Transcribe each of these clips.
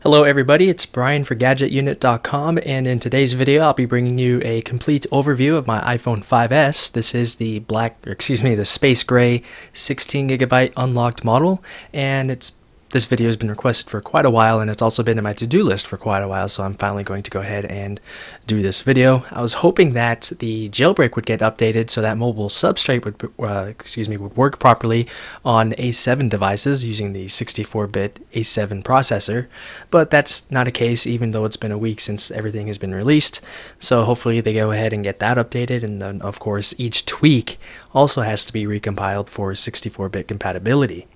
Hello everybody, it's Brian for GadgetUnit.com, and in today's video I'll be bringing you a complete overview of my iPhone 5S. This is the the space gray 16GB unlocked model, and this video has been requested for quite a while, and it's also been in my to-do list for quite a while, so I'm finally going to go ahead and do this video. I was hoping that the jailbreak would get updated so that mobile substrate would work properly on A7 devices using the 64-bit A7 processor, but that's not a case even though it's been a week since everything has been released. So hopefully they go ahead and get that updated, and then of course each tweak also has to be recompiled for 64-bit compatibility.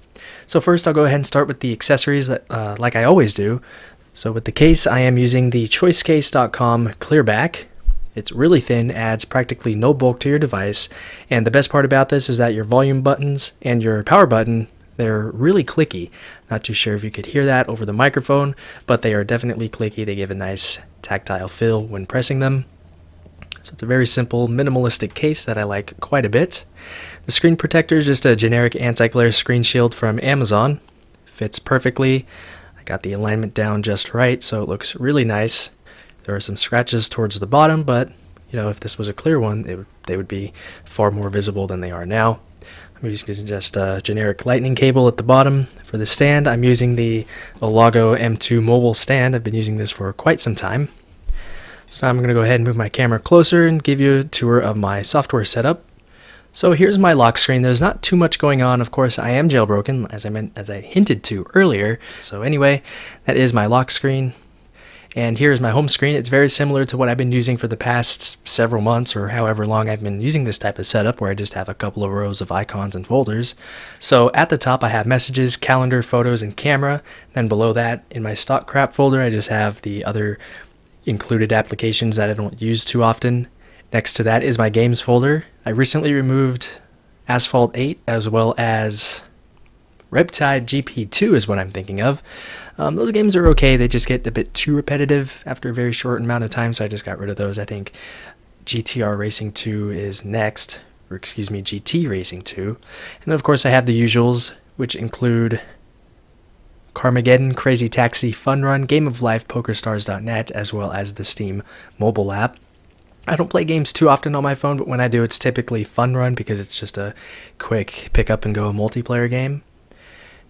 So first I'll go ahead and start with the accessories like I always do. So with the case, I am using the choicecase.com clearback. It's really thin, adds practically no bulk to your device, and the best part about this is that your volume buttons and your power button, they're really clicky. Not too sure if you could hear that over the microphone, but they are definitely clicky. They give a nice tactile feel when pressing them. So it's a very simple, minimalistic case that I like quite a bit. The screen protector is just a generic anti-glare screen shield from Amazon. Fits perfectly. I got the alignment down just right, so it looks really nice. There are some scratches towards the bottom, but if this was a clear one, they would be far more visible than they are now. I'm using just a generic lightning cable at the bottom. For the stand, I'm using the Olago M2 mobile stand. I've been using this for quite some time. So I'm going to go ahead and move my camera closer and give you a tour of my software setup. So here's my lock screen. There's not too much going on. Of course, I am jailbroken, as I hinted to earlier. So anyway, that is my lock screen. And here's my home screen. It's very similar to what I've been using for the past several months, or however long I've been using this type of setup, where I just have a couple of rows of icons and folders. So at the top, I have messages, calendar, photos, and camera. Then below that, in my stock crap folder, I just have the other included applications that I don't use too often. Next to that is my games folder. I recently removed Asphalt 8 as well as Riptide GP2 is what I'm thinking of. Those games are okay, they just get a bit too repetitive after a very short amount of time, so I just got rid of those. I think GTR Racing 2 is next, or excuse me, GT Racing 2. And of course I have the usuals, which include Carmageddon, Crazy Taxi, Fun Run, Game of Life, PokerStars.net, as well as the Steam mobile app. I don't play games too often on my phone, but when I do, it's typically Fun Run because it's just a quick pick up and go multiplayer game.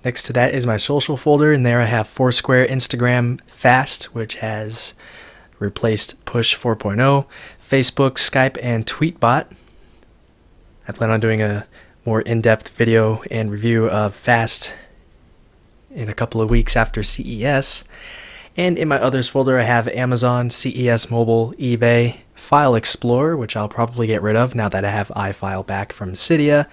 Next to that is my social folder, and there I have Foursquare, Instagram, Fast, which has replaced Push 4.0, Facebook, Skype, and Tweetbot. I plan on doing a more in-depth video and review of Fast in a couple of weeks after CES. And in my others folder I have Amazon, CES Mobile, eBay, File Explorer, which I'll probably get rid of now that I have iFile back from Cydia,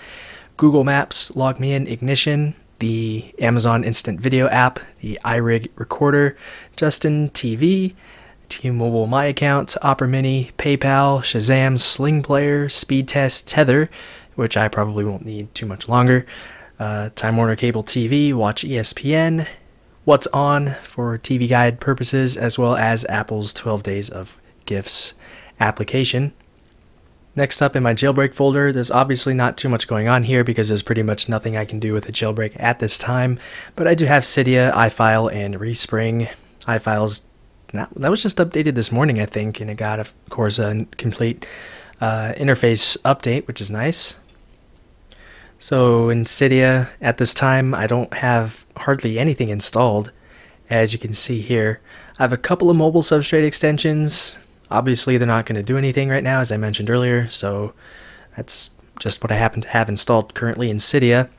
Google Maps, LogMeIn, Ignition, the Amazon Instant Video app, the iRig Recorder, Justin TV, T-Mobile My Account, Opera Mini, PayPal, Shazam, Sling Player, Speed Test, Tether, which I probably won't need too much longer, Time Warner Cable TV, Watch ESPN, What's On for TV guide purposes, as well as Apple's 12 Days of Gifts application. Next up in my jailbreak folder, there's obviously not too much going on here because there's pretty much nothing I can do with a jailbreak at this time, but I do have Cydia, iFile, and Respring. iFile's that was just updated this morning, I think, and it got, of course, a complete interface update, which is nice. So in Cydia, at this time, I don't have hardly anything installed. As you can see here, I have a couple of mobile substrate extensions. Obviously, they're not going to do anything right now, as I mentioned earlier, so that's just what I happen to have installed currently in Cydia.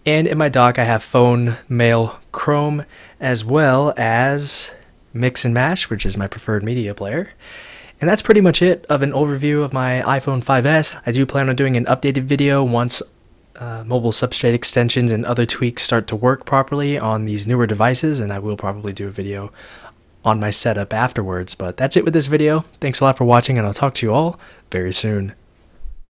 And in my dock, I have Phone, Mail, Chrome, as well as Mix and Mash, which is my preferred media player. And that's pretty much it of an overview of my iPhone 5S. I do plan on doing an updated video once mobile substrate extensions and other tweaks start to work properly on these newer devices, and I will probably do a video on my setup afterwards. But that's it with this video. Thanks a lot for watching, and I'll talk to you all very soon.